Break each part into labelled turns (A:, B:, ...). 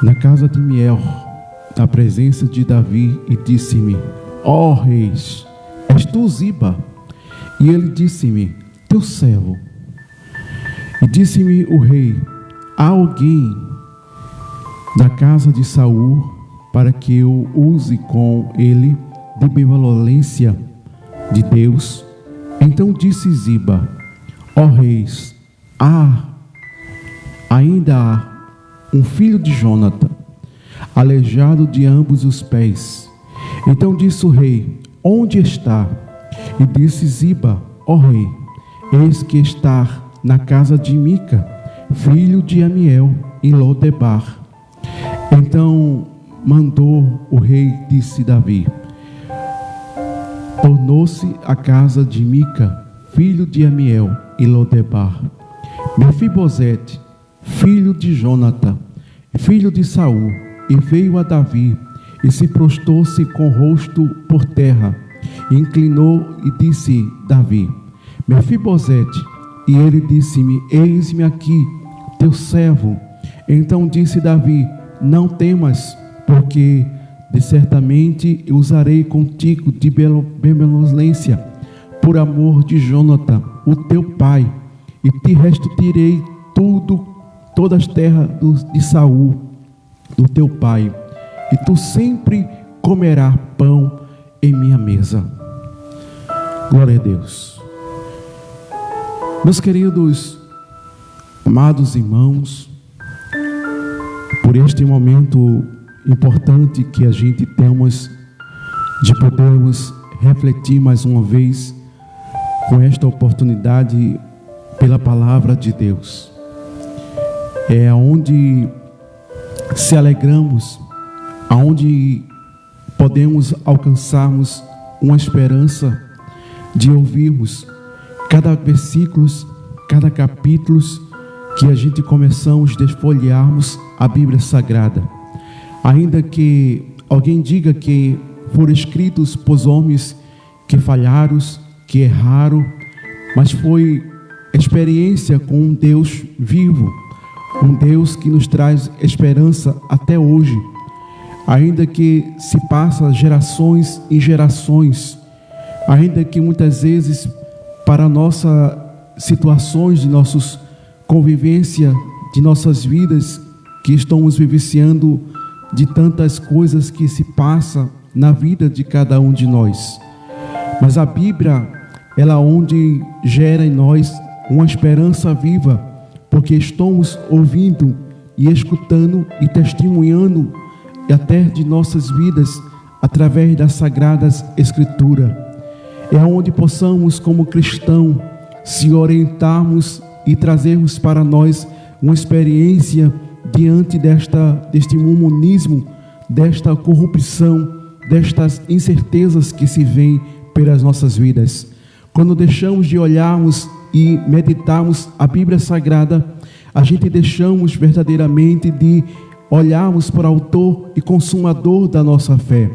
A: na casa de Miel, na presença de Davi, e disse-me: ó reis, és tu Ziba? E ele disse-me: teu servo. E disse-me o rei: há alguém da casa de Saul para que eu use com ele de benevolência de Deus? Então disse Ziba: ó reis, ainda há um filho de Jonatã, aleijado de ambos os pés. Então disse o rei: onde está? E disse Ziba: ó rei, eis que está na casa de Mica, filho de Amiel, em Lodebar. Então mandou o rei, disse Davi: tornou-se a casa de Mica, filho de Amiel, em Lodebar. Mefibosete, filho de Jonatã, filho de Saul, e veio a Davi, e se prostou-se com o rosto por terra, e inclinou, e disse Davi: Mefibosete. E ele disse-me: eis-me aqui, teu servo. Então disse Davi: não temas, porque de certamente eu usarei contigo de benevolência, por amor de Jonatã, o teu pai, e te restituirei todas as terras de Saul, do teu pai, e tu sempre comerás pão em minha mesa. Glória a Deus. Meus queridos, amados irmãos, por este momento importante que a gente temos de podermos refletir mais uma vez com esta oportunidade pela palavra de Deus, é onde se alegramos, aonde podemos alcançarmos uma esperança de ouvirmos cada versículo, cada capítulo que a gente começamos a desfolhearmos a Bíblia Sagrada. Ainda que alguém diga que foram escritos por homens que falharam, que erraram, mas foi experiência com um Deus vivo, um Deus que nos traz esperança até hoje, ainda que se passa gerações e gerações, ainda que muitas vezes para nossas situações de nossas convivência, de nossas vidas que estamos vivenciando, de tantas coisas que se passam na vida de cada um de nós. Mas a Bíblia, ela onde gera em nós uma esperança viva, porque estamos ouvindo e escutando e testemunhando até de nossas vidas através das Sagradas Escrituras. É onde possamos, como cristão, se orientarmos e trazermos para nós uma experiência diante deste humanismo, desta corrupção, destas incertezas que se vêm pelas nossas vidas. Quando deixamos de olharmos e meditarmos a Bíblia Sagrada, a gente deixamos verdadeiramente de olharmos para o autor e consumador da nossa fé.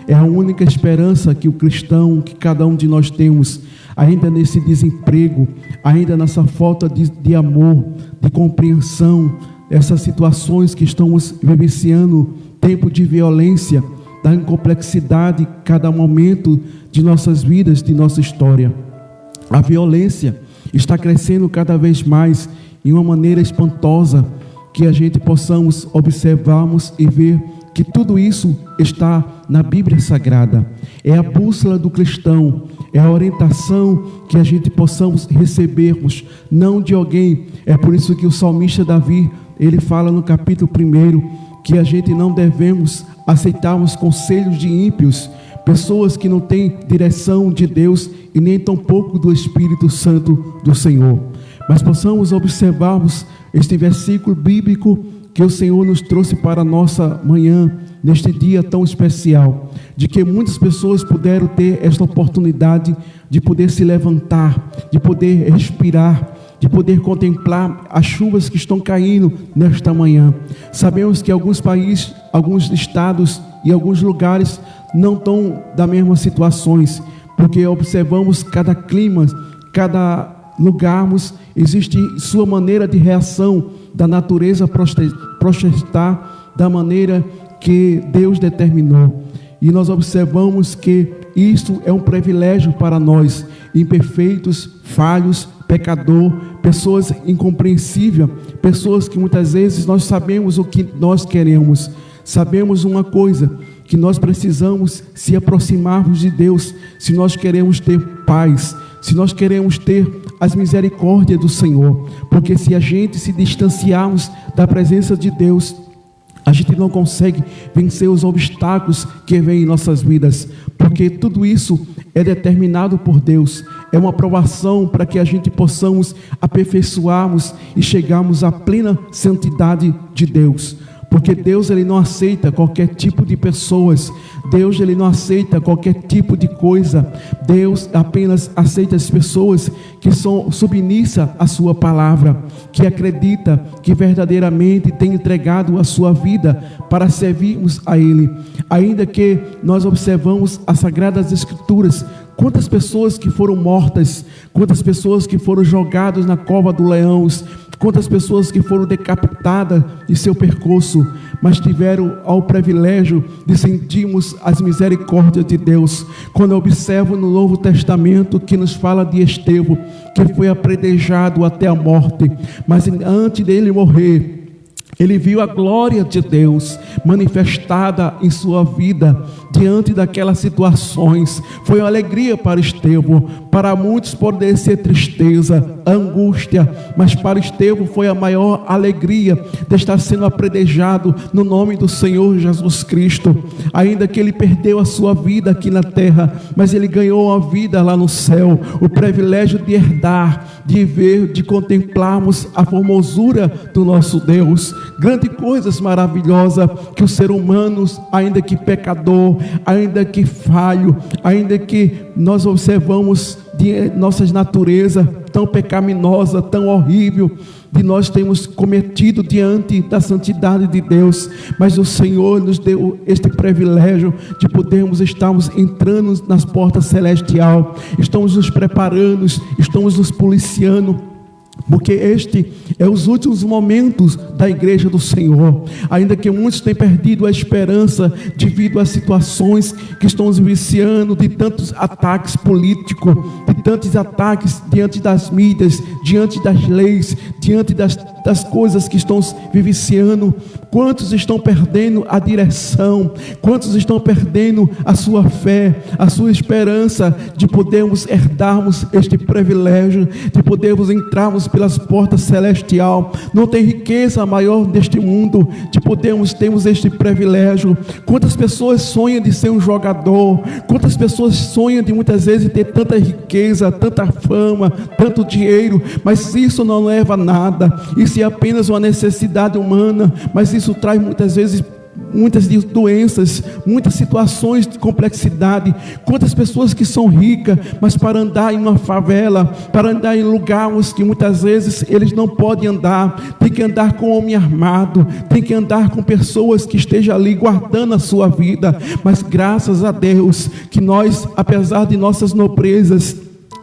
A: É a única esperança que o cristão, que cada um de nós temos, ainda nesse desemprego, ainda nessa falta de amor, de compreensão, essas situações que estamos vivenciando, tempo de violência, da complexidade, cada momento de nossas vidas, de nossa história. A violência está crescendo cada vez mais, em uma maneira espantosa, que a gente possamos observarmos e ver que tudo isso está na Bíblia Sagrada. É a bússola do cristão, é a orientação que a gente possamos recebermos, não de alguém. É por isso que o salmista Davi, ele fala no capítulo 1, que a gente não devemos aceitar os conselhos de ímpios, pessoas que não têm direção de Deus e nem tampouco do Espírito Santo do Senhor. Mas possamos observarmos este versículo bíblico que o Senhor nos trouxe para a nossa manhã, neste dia tão especial, de que muitas pessoas puderam ter esta oportunidade de poder se levantar, de poder respirar, de poder contemplar as chuvas que estão caindo nesta manhã. Sabemos que alguns países, alguns estados e alguns lugares não estão das mesmas situações, porque observamos cada clima, cada lugar, existe sua maneira de reação da natureza protestar da maneira que Deus determinou. E nós observamos que isso é um privilégio para nós, imperfeitos, falhos, pecador, pessoas incompreensíveis, pessoas que muitas vezes nós sabemos o que nós queremos. Sabemos uma coisa, que nós precisamos se aproximarmos de Deus, se nós queremos ter paz, se nós queremos ter as misericórdias do Senhor, porque se a gente se distanciarmos da presença de Deus, a gente não consegue vencer os obstáculos que vêm em nossas vidas, porque tudo isso é determinado por Deus, é uma aprovação para que a gente possamos aperfeiçoarmos e chegarmos à plena santidade de Deus. Porque Deus, Ele não aceita qualquer tipo de pessoas. Deus, Ele não aceita qualquer tipo de coisa. Deus apenas aceita as pessoas que são submissas à sua palavra, que acredita que verdadeiramente tem entregado a sua vida para servirmos a Ele. Ainda que nós observamos as Sagradas Escrituras, quantas pessoas que foram mortas, quantas pessoas que foram jogadas na cova do leão, quantas pessoas que foram decapitadas de seu percurso, mas tiveram o privilégio de sentirmos as misericórdias de Deus. Quando eu observo no Novo Testamento que nos fala de Estevão, que foi apedrejado até a morte, mas antes dele morrer, ele viu a glória de Deus manifestada em sua vida diante daquelas situações. Foi uma alegria para Estevão. Para muitos pode ser tristeza, angústia, mas para Estevão foi a maior alegria de estar sendo apedrejado no nome do Senhor Jesus Cristo. Ainda que ele perdeu a sua vida aqui na terra, mas ele ganhou uma vida lá no céu, o privilégio de herdar, de ver, de contemplarmos a formosura do nosso Deus. Grandes coisas maravilhosas que os seres humanos, ainda que pecador, ainda que falho, ainda que nós observamos de nossas naturezas tão pecaminosa, tão horrível, de nós temos cometido diante da santidade de Deus, mas o Senhor nos deu este privilégio de podermos estarmos entrando nas portas celestial, estamos nos preparando, estamos nos policiando, porque este é os últimos momentos da igreja do Senhor. Ainda que muitos tenham perdido a esperança devido às situações que estão nos viciando, de tantos ataques políticos, de tantos ataques diante das mídias, diante das leis, diante das coisas que estão se viciando. Quantos estão perdendo a direção? Quantos estão perdendo a sua fé, a sua esperança de podermos herdarmos este privilégio, de podermos entrarmos pelas portas celestial? Não tem riqueza maior deste mundo de podermos termos este privilégio. Quantas pessoas sonham de ser um jogador? Quantas pessoas sonham de muitas vezes ter tanta riqueza, tanta fama, tanto dinheiro, mas isso não leva a nada. Isso é apenas uma necessidade humana, mas isso traz muitas vezes muitas doenças, muitas situações de complexidade. Quantas pessoas que são ricas, mas para andar em uma favela, para andar em lugares que muitas vezes eles não podem andar, tem que andar com homem armado, tem que andar com pessoas que estejam ali guardando a sua vida. Mas graças a Deus que nós, apesar de nossas nobrezas,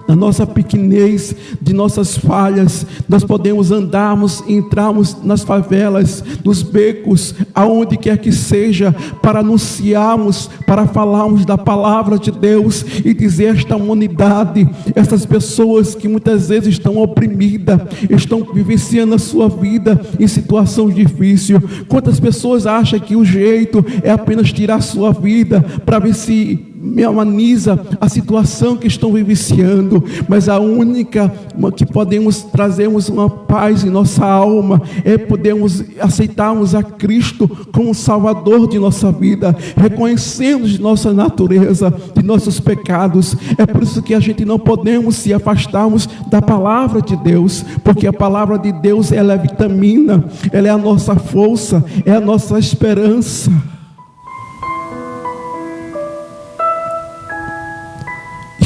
A: na nossa pequenez, de nossas falhas, nós podemos andarmos e entrarmos nas favelas, nos becos, aonde quer que seja, para anunciarmos, para falarmos da palavra de Deus e dizer a esta humanidade, essas pessoas que muitas vezes estão oprimidas, estão vivenciando a sua vida em situações difíceis. Quantas pessoas acham que o jeito é apenas tirar a sua vida para ver se me ameniza a situação que estão vivenciando, mas a única que podemos trazermos uma paz em nossa alma é podermos aceitarmos a Cristo como Salvador de nossa vida, reconhecendo de nossa natureza, de nossos pecados. É por isso que a gente não podemos se afastarmos da palavra de Deus, porque a palavra de Deus, ela é vitamina, ela é a nossa força, é a nossa esperança.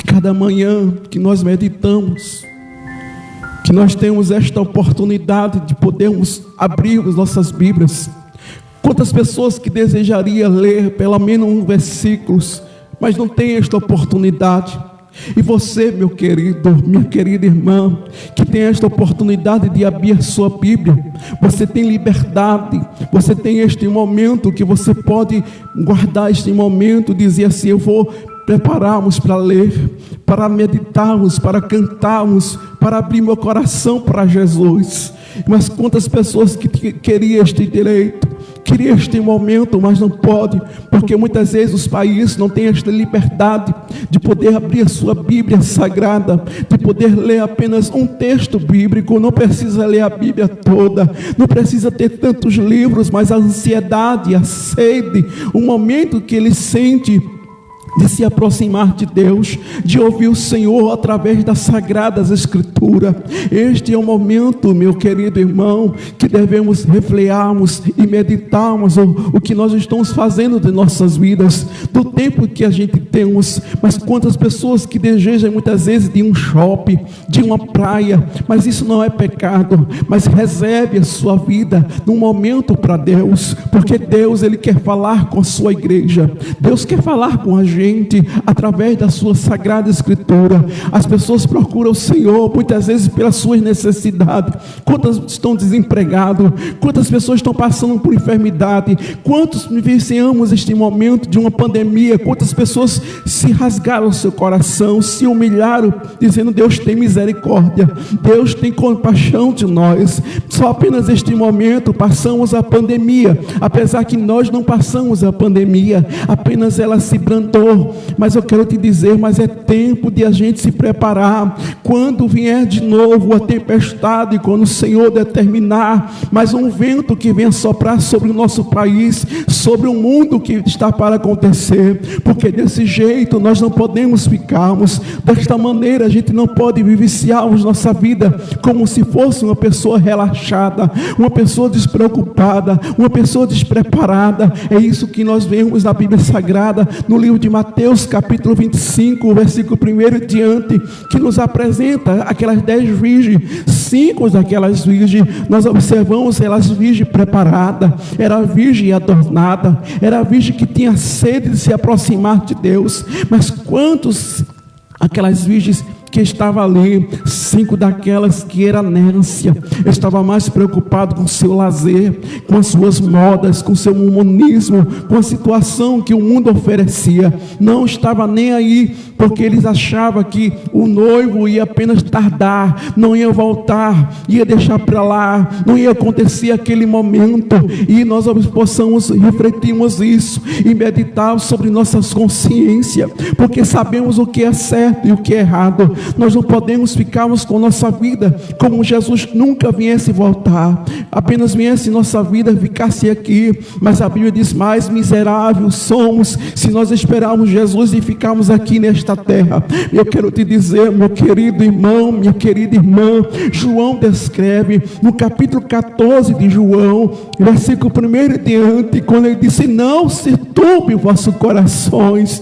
A: Cada manhã que nós meditamos, que nós temos esta oportunidade de podermos abrir as nossas Bíblias. Quantas pessoas que desejariam ler pelo menos um versículo, mas não tem esta oportunidade. E você, meu querido, minha querida irmã, que tem esta oportunidade de abrir a sua Bíblia, você tem liberdade, você tem este momento que você pode guardar este momento, dizer assim: eu vou prepararmos para ler, para meditarmos, para cantarmos, para abrir meu coração para Jesus. Mas quantas pessoas que queriam este direito, queriam este momento, mas não pode, porque muitas vezes os países não têm esta liberdade de poder abrir a sua Bíblia Sagrada, de poder ler apenas um texto bíblico. Não precisa ler a Bíblia toda, não precisa ter tantos livros, mas a ansiedade, a sede, o momento que ele sente de se aproximar de Deus, de ouvir o Senhor através das Sagradas Escrituras. Este é o momento, meu querido irmão, que devemos refletirmos e meditarmos o que nós estamos fazendo de nossas vidas, do tempo que a gente temos. Mas quantas pessoas que desejam muitas vezes de um shopping, de uma praia, mas isso não é pecado, mas reserve a sua vida num momento para Deus, porque Deus, Ele quer falar com a sua igreja, Deus quer falar com a gente através da sua Sagrada Escritura. As pessoas procuram o Senhor muitas vezes pelas suas necessidades. Quantas estão desempregados, quantas pessoas estão passando por enfermidade, quantos vivenciamos este momento de uma pandemia, quantas pessoas se rasgaram o seu coração, se humilharam, dizendo: Deus tem misericórdia, Deus tem compaixão de nós. Só apenas este momento passamos a pandemia, apesar que nós não passamos a pandemia, apenas ela se brandou. Mas eu quero te dizer, mas é tempo de a gente se preparar. Quando vier de novo a tempestade, quando o Senhor determinar mais um vento que venha soprar sobre o nosso país, sobre o mundo que está para acontecer, porque desse jeito nós não podemos ficarmos, desta maneira a gente não pode vivenciarmos nossa vida como se fosse uma pessoa relaxada, uma pessoa despreocupada, uma pessoa despreparada. É isso que nós vemos na Bíblia Sagrada, no livro de Mateus capítulo 25, versículo 1 e diante, que nos apresenta aquelas 10 virgens. 5 daquelas virgens, nós observamos elas virgem preparada, era virgem adornada, era virgem que tinha sede de se aproximar de Deus. Mas quantos aquelas virgens que estava ali, 5 daquelas que era nércia, estava mais preocupado com o seu lazer, com as suas modas, com o seu humanismo, com a situação que o mundo oferecia. Não estava nem aí, porque eles achavam que o noivo ia apenas tardar, não ia voltar, ia deixar para lá, não ia acontecer aquele momento. E nós possamos refletirmos isso e meditar sobre nossas consciências, porque sabemos o que é certo e o que é errado. Nós não podemos ficarmos com nossa vida como Jesus nunca viesse voltar, apenas viesse nossa vida, ficasse aqui. Mas a Bíblia diz: mais miseráveis somos se nós esperarmos Jesus e ficarmos aqui nesta terra. Eu quero te dizer, meu querido irmão, minha querida irmã, João descreve no capítulo 14 de João, versículo 1 e diante, quando ele disse: não se turbe vossos corações,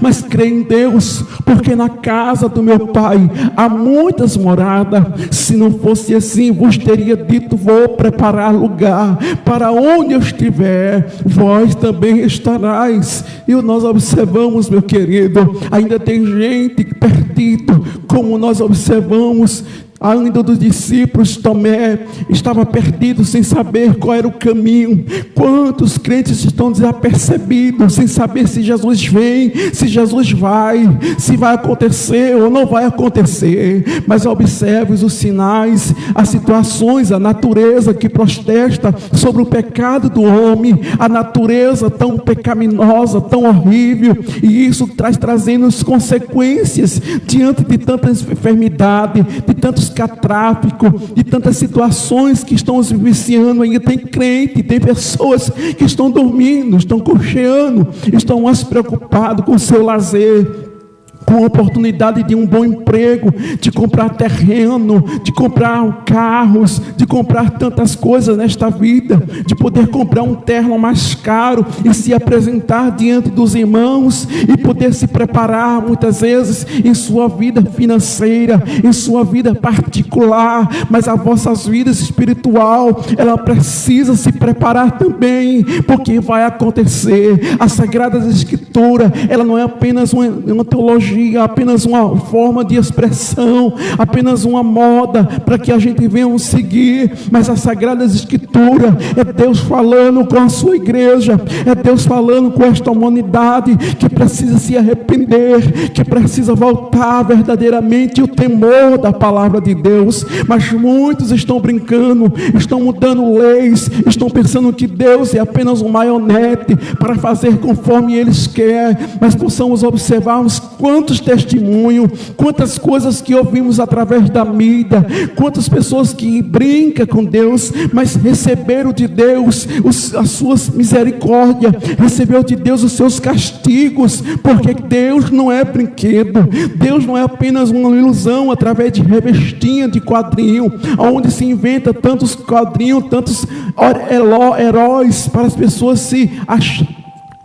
A: mas crê em Deus, porque na casa do meu Pai há muitas moradas. Se não fosse assim, vos teria dito: vou preparar lugar, para onde eu estiver, vós também estarás. E nós observamos, meu querido, ainda tem gente perdido, como nós observamos ainda dos discípulos. Tomé estava perdido, sem saber qual era o caminho. Quantos crentes estão desapercebidos, sem saber se Jesus vem, se Jesus vai, se vai acontecer ou não vai acontecer. Mas observe os sinais, as situações, a natureza que protesta sobre o pecado do homem, a natureza tão pecaminosa, tão horrível, e isso trazendo as consequências diante de tanta enfermidade, de tantos tráfico, de tantas situações que estão se viciando. Ainda tem crente, tem pessoas que estão dormindo, estão cocheando, estão mais preocupados com o seu lazer, com a oportunidade de um bom emprego, de comprar terreno, de comprar carros, de comprar tantas coisas nesta vida, de poder comprar um terno mais caro e se apresentar diante dos irmãos e poder se preparar muitas vezes em sua vida financeira, em sua vida particular. Mas a vossa vida espiritual, ela precisa se preparar também, porque vai acontecer. A Sagrada Escritura, ela não é apenas uma teologia, hoje é apenas uma forma de expressão, apenas uma moda para que a gente venha seguir, mas a Sagrada Escritura é Deus falando com a sua igreja, é Deus falando com esta humanidade que precisa se arrepender, que precisa voltar verdadeiramente o temor da palavra de Deus. Mas muitos estão brincando, estão mudando leis, estão pensando que Deus é apenas um marionete para fazer conforme eles querem. Mas possamos observarmos quantos testemunhos, quantas coisas que ouvimos através da mídia, quantas pessoas que brincam com Deus, mas receberam de Deus as suas misericórdias, receberam de Deus os seus castigos, porque Deus não é brinquedo, Deus não é apenas uma ilusão através de revestinha de quadrinho, onde se inventa tantos quadrinhos, tantos heróis para as pessoas se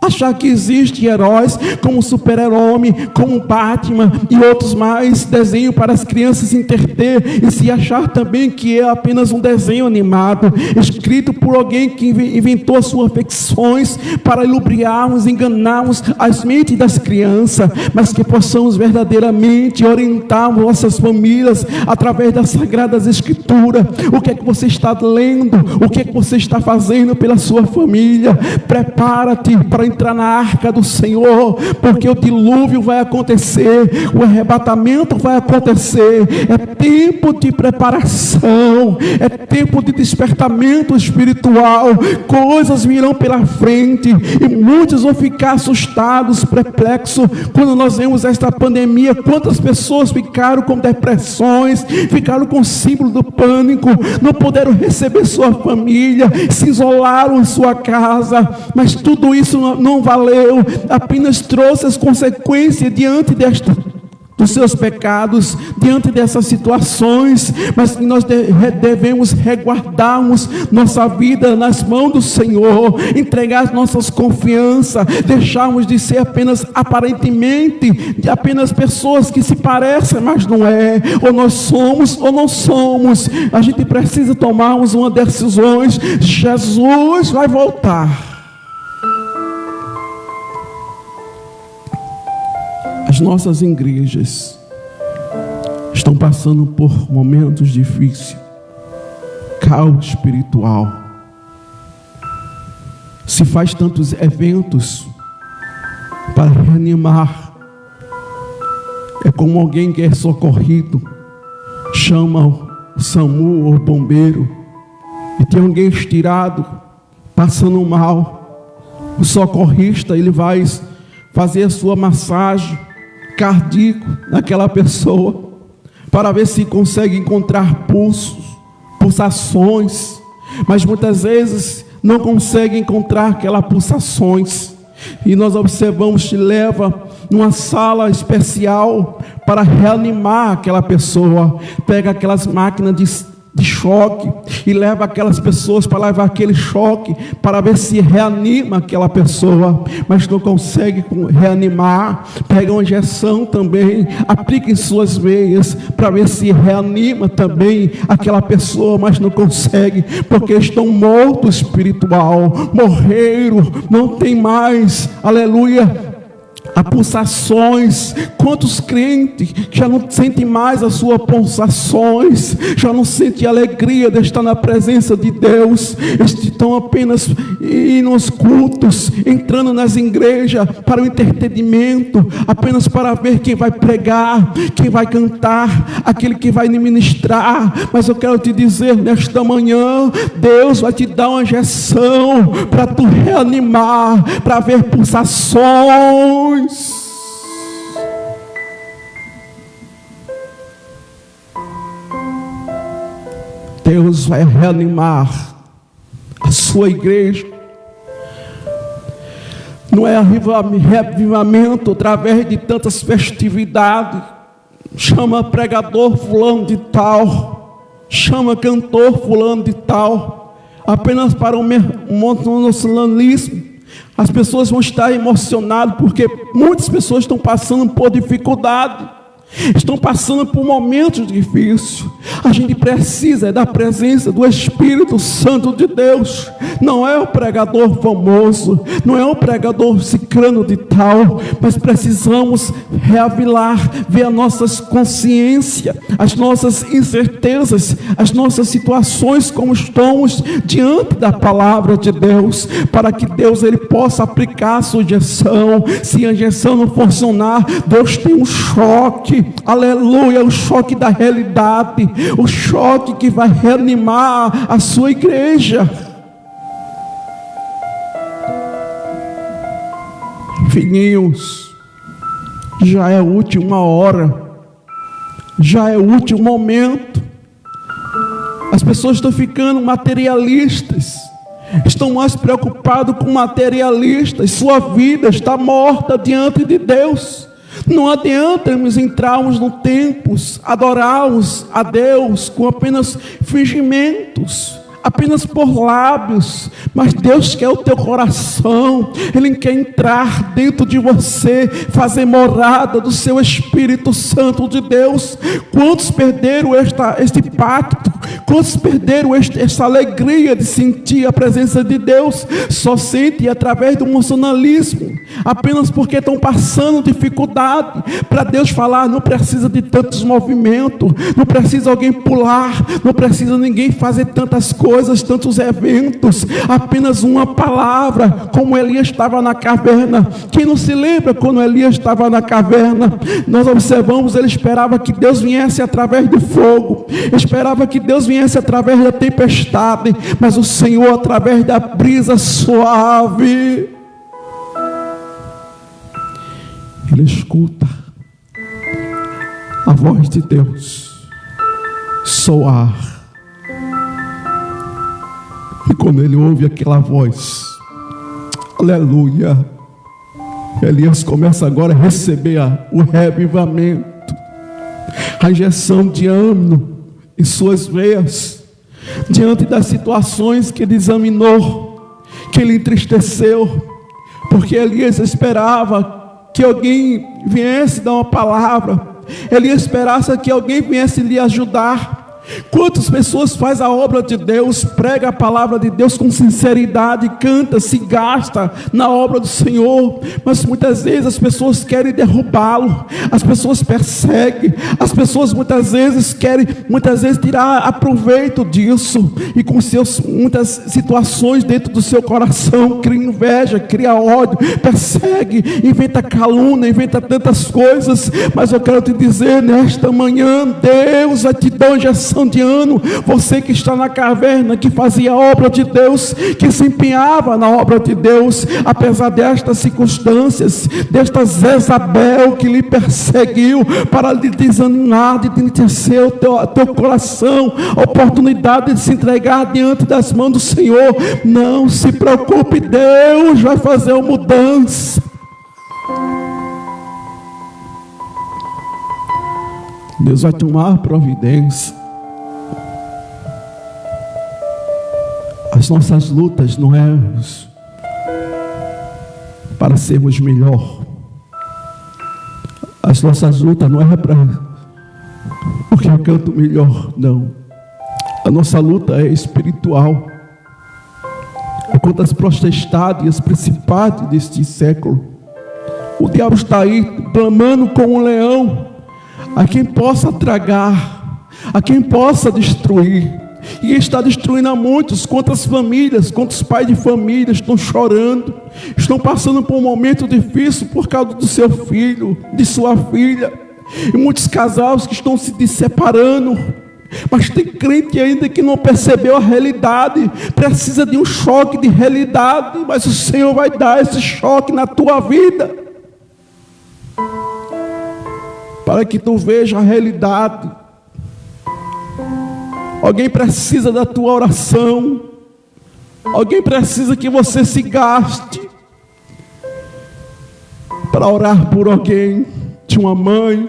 A: achar que existem heróis como Super-Homem, como Batman e outros mais, desenho para as crianças se entreter e se achar também que é apenas um desenho animado, escrito por alguém que inventou as suas ficções para lubriarmos, enganarmos as mentes das crianças, mas que possamos verdadeiramente orientar nossas famílias através das Sagradas Escrituras. O que é que você está lendo? O que é que você está fazendo pela sua família? Prepara-te para entrar na arca do Senhor, porque o dilúvio vai acontecer, o arrebatamento vai acontecer. É tempo de preparação, é tempo de despertamento espiritual. Coisas virão pela frente e muitos vão ficar assustados, perplexos quando nós vemos esta pandemia. Quantas pessoas ficaram com depressões, ficaram com símbolo do pânico, não puderam receber sua família, se isolaram em sua casa, mas tudo isso não valeu, apenas trouxe as consequências diante dos seus pecados, diante dessas situações. Mas nós devemos resguardarmos nossa vida nas mãos do Senhor, entregar nossas confianças, deixarmos de ser apenas aparentemente, de apenas pessoas que se parecem, mas não é, ou nós somos ou não somos. A gente precisa tomarmos uma decisão. Jesus vai voltar. As nossas igrejas estão passando por momentos difíceis, caos espiritual. Se faz tantos eventos para reanimar. É como alguém que é socorrido, chama o SAMU ou o bombeiro, e tem alguém estirado, passando mal. O socorrista, ele vai fazer a sua massagem cardíaco naquela pessoa, para ver se consegue encontrar pulsações, mas muitas vezes não consegue encontrar aquelas pulsações, e nós observamos que leva numa sala especial para reanimar aquela pessoa, pega aquelas máquinas de choque e leva aquelas pessoas para levar aquele choque para ver se reanima aquela pessoa, mas não consegue reanimar. Pega uma injeção também, aplica em suas veias para ver se reanima também aquela pessoa, mas não consegue, porque estão mortos espiritual, morreram, não tem mais, aleluia, a pulsações. Quantos crentes já não sentem mais as suas pulsações, já não sentem a alegria de estar na presença de Deus, estão apenas indo aos cultos, entrando nas igrejas para o entretenimento, apenas para ver quem vai pregar, quem vai cantar, aquele que vai ministrar. Mas eu quero te dizer nesta manhã, Deus vai te dar uma injeção para tu reanimar, para ver pulsações. Deus vai reanimar a sua igreja. Não é revivamento através de tantas festividades. Chama pregador fulano de tal, chama cantor fulano de tal, apenas para um monossolanismo. As pessoas vão estar emocionadas, porque muitas pessoas estão passando por dificuldade, estão passando por momentos difíceis. A gente precisa da presença do Espírito Santo de Deus. não é o pregador famoso, não é o pregador cicrano de tal, mas precisamos reavilar, ver a nossa consciência, as nossas incertezas, as nossas situações como estamos diante da palavra de Deus, para que Deus ele possa aplicar a sugestão. Se a injeção não funcionar, Deus tem um choque, aleluia, o choque da realidade, o choque que vai reanimar a sua igreja. Filhinhos, já é a última hora, já é o último momento. As pessoas estão ficando materialistas, estão mais preocupados com materialistas. Sua vida está morta diante de Deus. Não adianta entrarmos no templo, adorarmos a Deus com apenas fingimentos, apenas por lábios, mas Deus quer o teu coração. Ele quer entrar dentro de você, fazer morada do seu Espírito Santo de Deus. Quantos perderam este pacto? Quantos perderam essa alegria de sentir a presença de Deus? Só sentem através do emocionalismo, apenas porque estão passando dificuldade. Para Deus falar, não precisa de tantos movimentos, não precisa alguém pular, não precisa ninguém fazer tantas coisas, tantos eventos, apenas uma palavra, como Elias estava na caverna. Quem não se lembra quando Elias estava na caverna? Nós observamos, ele esperava que Deus viesse através do fogo, esperava que Deus viesse através da tempestade, mas o Senhor através da brisa suave. Ele escuta a voz de Deus soar, e quando ele ouve aquela voz, aleluia, Elias começa agora a receber o reavivamento, a injeção de ânimo em suas veias, diante das situações que ele examinou, que ele entristeceu, porque Elias esperava que alguém viesse dar uma palavra, Elias esperava que alguém viesse lhe ajudar. Quantas pessoas faz a obra de Deus, prega a palavra de Deus com sinceridade, canta, se gasta na obra do Senhor, mas muitas vezes as pessoas querem derrubá-lo, as pessoas perseguem, as pessoas muitas vezes querem tirar proveito disso, e com muitas situações dentro do seu coração, cria inveja, cria ódio, persegue, inventa calúnia, inventa tantas coisas. Mas eu quero te dizer nesta manhã, Deus vai te dar uma injeção de ano. Você que está na caverna, que fazia a obra de Deus, que se empenhava na obra de Deus, apesar destas circunstâncias, desta Jezabel que lhe perseguiu para lhe desanimar, de entristecer o teu coração, a oportunidade de se entregar diante das mãos do Senhor. Não se preocupe, Deus vai fazer uma mudança. Deus vai tomar providência. As nossas lutas não é para sermos melhor. As nossas lutas não é porque eu canto melhor, não. A nossa luta é espiritual. É contra as potestades e as principados deste século. O diabo está aí bramando como um leão, a quem possa tragar, a quem possa destruir. E está destruindo a muitos. Quantas famílias, quantos pais de família estão chorando, estão passando por um momento difícil por causa do seu filho, de sua filha. E muitos casais que estão se separando. Mas tem crente ainda que não percebeu a realidade, precisa de um choque de realidade. Mas o Senhor vai dar esse choque na tua vida, para que tu veja a realidade. Alguém precisa da tua oração. Alguém precisa que você se gaste para orar por alguém. De uma mãe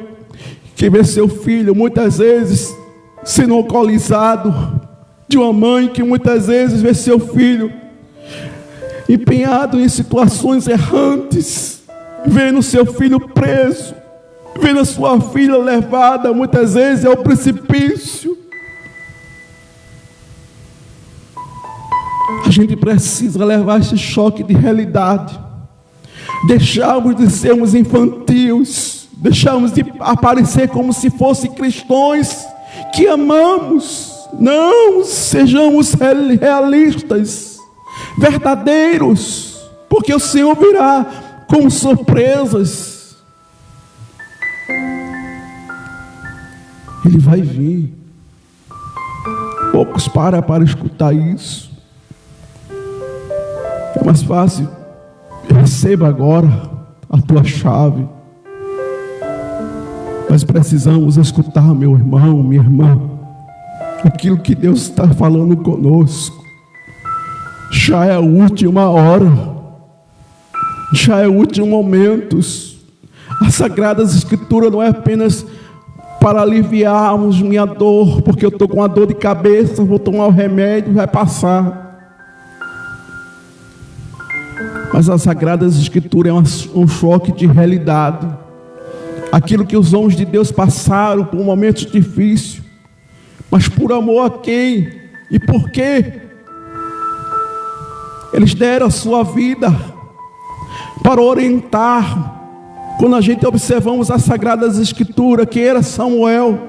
A: que vê seu filho muitas vezes sendo alcoolizado. De uma mãe que muitas vezes vê seu filho empenhado em situações errantes, vendo seu filho preso, vendo a sua filha levada muitas vezes ao precipício. A gente precisa levar esse choque de realidade. Deixarmos de sermos infantis, deixarmos de aparecer como se fossem cristãos que amamos. Não, sejamos realistas, verdadeiros, porque o Senhor virá com surpresas. Ele vai vir. Poucos param para escutar isso. É mais fácil. Receba agora a tua chave. Mas precisamos escutar, meu irmão, minha irmã, aquilo que Deus está falando conosco. Já é a última hora, já é o último momento. As Sagradas Escrituras não é apenas para aliviarmos minha dor, porque eu estou com uma dor de cabeça, vou tomar o remédio, vai passar. Mas as Sagradas Escrituras é um choque de realidade. Aquilo que os homens de Deus passaram por momentos difíceis, mas por amor a quem e por quê? Eles deram a sua vida para orientar. Quando a gente observamos as Sagradas Escrituras, que era Samuel,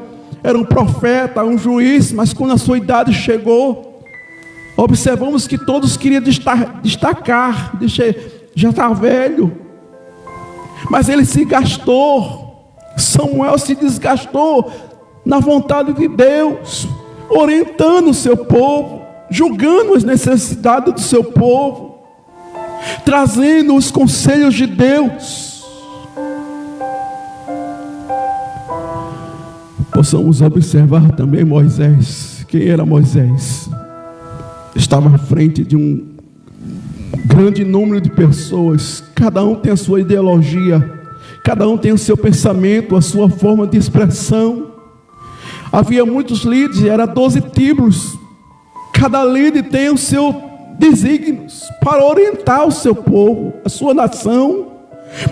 A: era um profeta, um juiz, mas quando a sua idade chegou, observamos que todos queriam destacar, já está velho, mas ele se gastou. Samuel se desgastou na vontade de Deus, orientando o seu povo, julgando as necessidades do seu povo, trazendo os conselhos de Deus. Possamos observar também Moisés. Quem era Moisés? Estava à frente de um grande número de pessoas, cada um tem a sua ideologia, cada um tem o seu pensamento, a sua forma de expressão. Havia muitos líderes, era 12 tribos. Cada líder tem o seu desígnios para orientar o seu povo, a sua nação.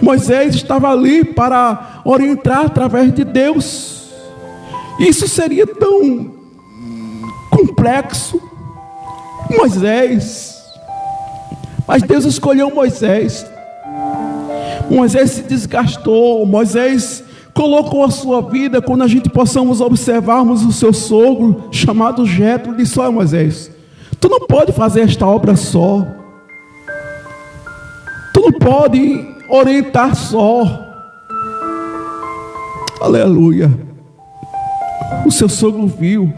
A: Moisés estava ali para orientar através de Deus. Isso seria tão complexo. Moisés, mas Deus escolheu Moisés. Moisés se desgastou, Moisés colocou a sua vida. Quando a gente possamos observarmos o seu sogro, chamado Jetro, disse: olha, Moisés, tu não pode fazer esta obra só, tu não pode orientar só. Aleluia. O seu sogro viu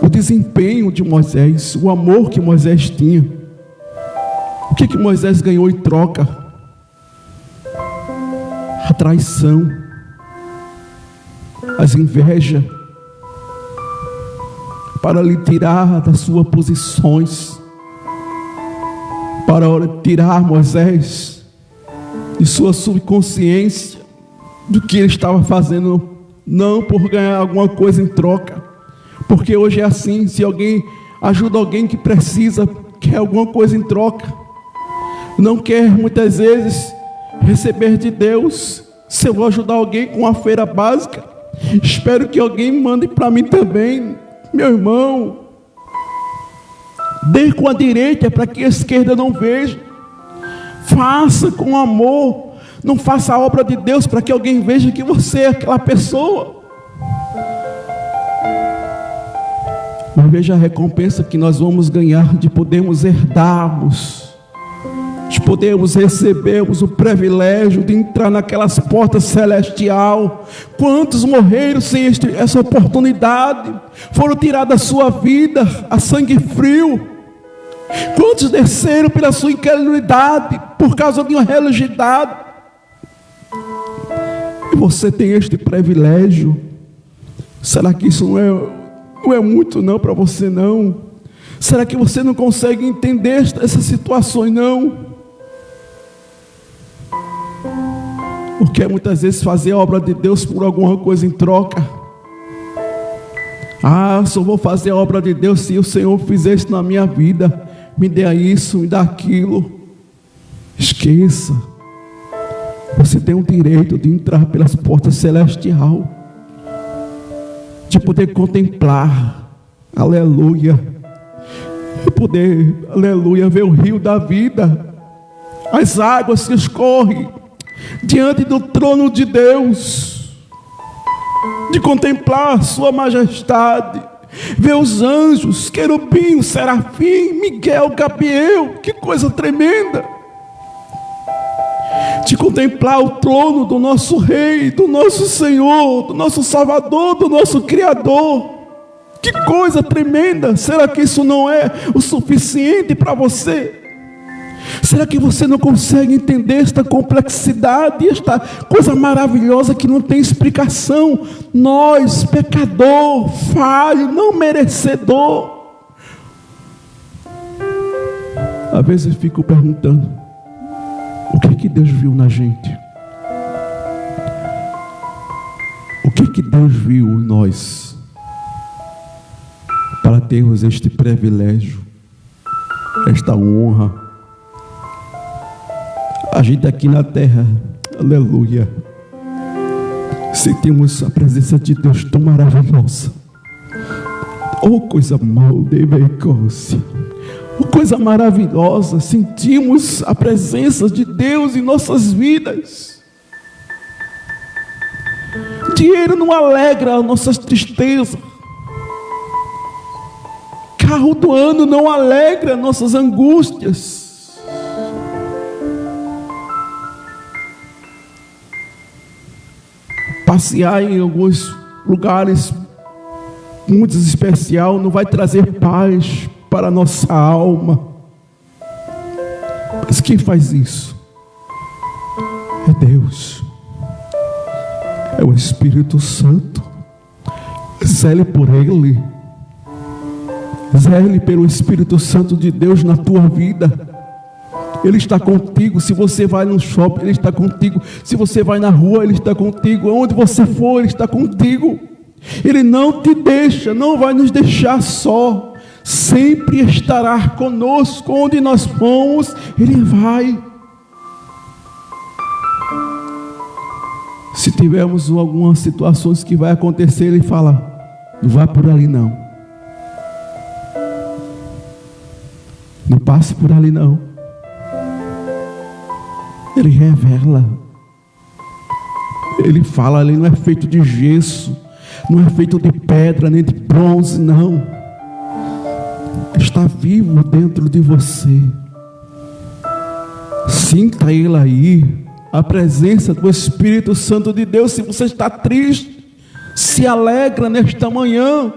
A: o desempenho de Moisés, o amor que Moisés tinha. O que Moisés ganhou em troca? A traição, as invejas, para lhe tirar das suas posições, para tirar Moisés de sua subconsciência do que ele estava fazendo, não por ganhar alguma coisa em troca, porque hoje é assim. Se alguém ajuda alguém que precisa, quer alguma coisa em troca, não quer muitas vezes receber de Deus. Se eu vou ajudar alguém com uma feira básica, espero que alguém mande para mim também. Meu irmão, dê com a direita para que a esquerda não veja. Faça com amor. Não faça a obra de Deus para que alguém veja que você é aquela pessoa. Mas veja a recompensa que nós vamos ganhar de podermos herdarmos, de podermos recebermos o privilégio de entrar naquelas portas celestial. Quantos morreram sem essa oportunidade? Foram tirados da sua vida a sangue frio. Quantos desceram pela sua incredulidade, por causa de uma religiosidade? E você tem este privilégio. Será que isso não é muito não para você não? Será que você não consegue entender essas situações não? Porque muitas vezes fazer a obra de Deus por alguma coisa em troca. Só vou fazer a obra de Deus se o Senhor fizer isso na minha vida. Me dê isso, me dá aquilo. Esqueça. Você tem o direito de entrar pelas portas celestiais, de poder contemplar, aleluia, e poder, aleluia, ver o rio da vida, as águas que escorrem diante do trono de Deus, de contemplar sua majestade, ver os anjos, querubim, serafim, Miguel, Gabriel, que coisa tremenda, de contemplar o trono do nosso Rei, do nosso Senhor, do nosso Salvador, do nosso Criador. Que coisa tremenda! Será que isso não é o suficiente para você? Será que você não consegue entender esta complexidade, esta coisa maravilhosa que não tem explicação? Nós, pecador, falho, não merecedor. Às vezes eu fico perguntando, o que Deus viu na gente? O que Deus viu em nós para termos este privilégio, esta honra? A gente aqui na terra, aleluia, sentimos a presença de Deus tão maravilhosa. Oh, coisa maravilhosa! Oh, coisa maravilhosa! Sentimos a presença de Deus em nossas vidas. Dinheiro não alegra as nossas tristezas. Carro do ano não alegra nossas angústias. Passear em alguns lugares muito especial não vai trazer paz para a nossa alma. Mas quem faz isso? É Deus, é o Espírito Santo. Zele por Ele, zele pelo Espírito Santo de Deus na tua vida. Ele está contigo. Se você vai no shopping, Ele está contigo. Se você vai na rua, Ele está contigo. Onde você for, Ele está contigo. Ele não te deixa, não vai nos deixar só. Sempre estará conosco. Onde nós formos, Ele vai. Se tivermos algumas situações que vai acontecer, Ele fala, não vá por ali não. Não passe por ali não. Ele revela, Ele fala, Ele não é feito de gesso, não é feito de pedra, nem de bronze, não. Está vivo dentro de você. Sinta Ele aí, a presença do Espírito Santo de Deus. Se você está triste, se alegra nesta manhã.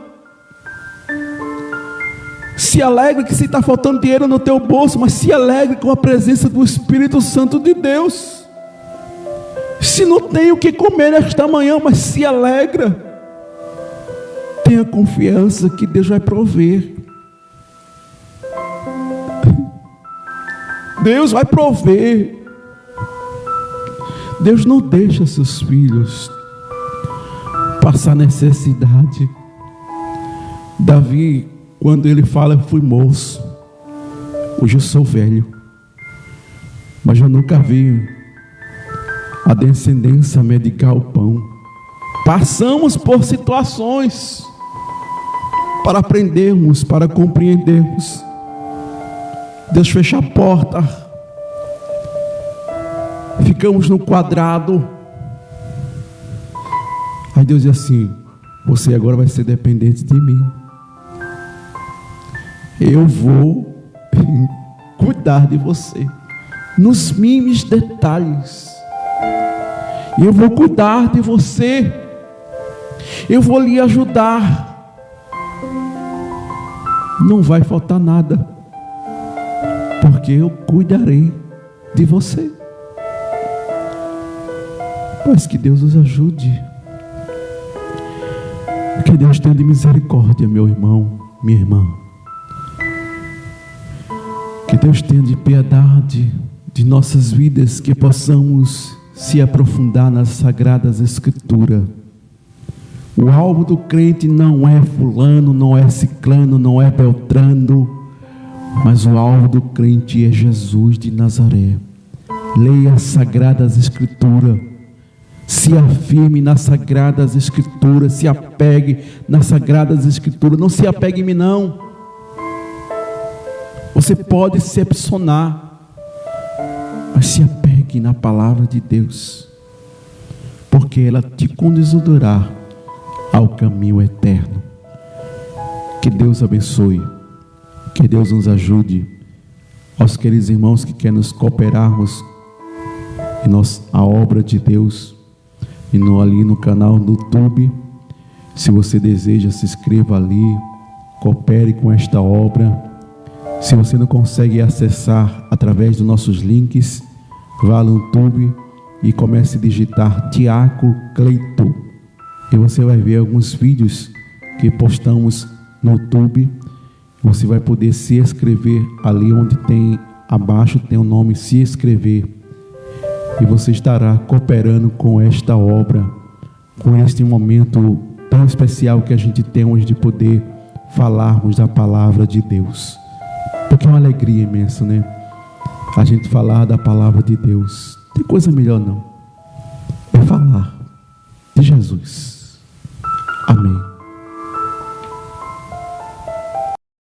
A: Se alegre que se está faltando dinheiro no teu bolso, mas se alegre com a presença do Espírito Santo de Deus. Se não tem o que comer nesta manhã, mas se alegra. Tenha confiança que Deus vai prover. Deus vai prover. Deus não deixa seus filhos passar necessidade. Davi, quando ele fala, eu fui moço, hoje eu sou velho, mas eu nunca vi a descendência medicar o pão. Passamos por situações para aprendermos, para compreendermos. Deus fecha a porta, ficamos no quadrado, aí Deus diz assim, você agora vai ser dependente de mim. Eu vou cuidar de você nos mínimos detalhes. Eu vou cuidar de você. Eu vou lhe ajudar. Não vai faltar nada, porque eu cuidarei de você. Mas que Deus nos ajude. Que Deus tenha de misericórdia, meu irmão, minha irmã. Que Deus tenha de piedade de nossas vidas, que possamos se aprofundar nas Sagradas Escrituras. O alvo do crente não é fulano, não é ciclano, não é beltrano, mas o alvo do crente é Jesus de Nazaré. Leia as Sagradas Escrituras, se afirme nas Sagradas Escrituras, se apegue nas Sagradas Escrituras. Não se apegue em mim não. Você pode decepcionar, mas se apegue na palavra de Deus, porque ela te conduzirá ao caminho eterno. Que Deus abençoe, que Deus nos ajude. Aos queridos irmãos que querem nos cooperarmos a obra de Deus, e ali no canal do YouTube, se você deseja, se inscreva ali, coopere com esta obra. Se você não consegue acessar através dos nossos links, vá no YouTube e comece a digitar Tiago Cleito, e você vai ver alguns vídeos que postamos no YouTube. Você vai poder se inscrever ali onde tem abaixo, tem o nome se inscrever, e você estará cooperando com esta obra, com este momento tão especial que a gente tem hoje de poder falarmos da palavra de Deus. Porque é uma alegria imensa, né? A gente falar da palavra de Deus. Tem coisa melhor não, é falar de Jesus. Amém.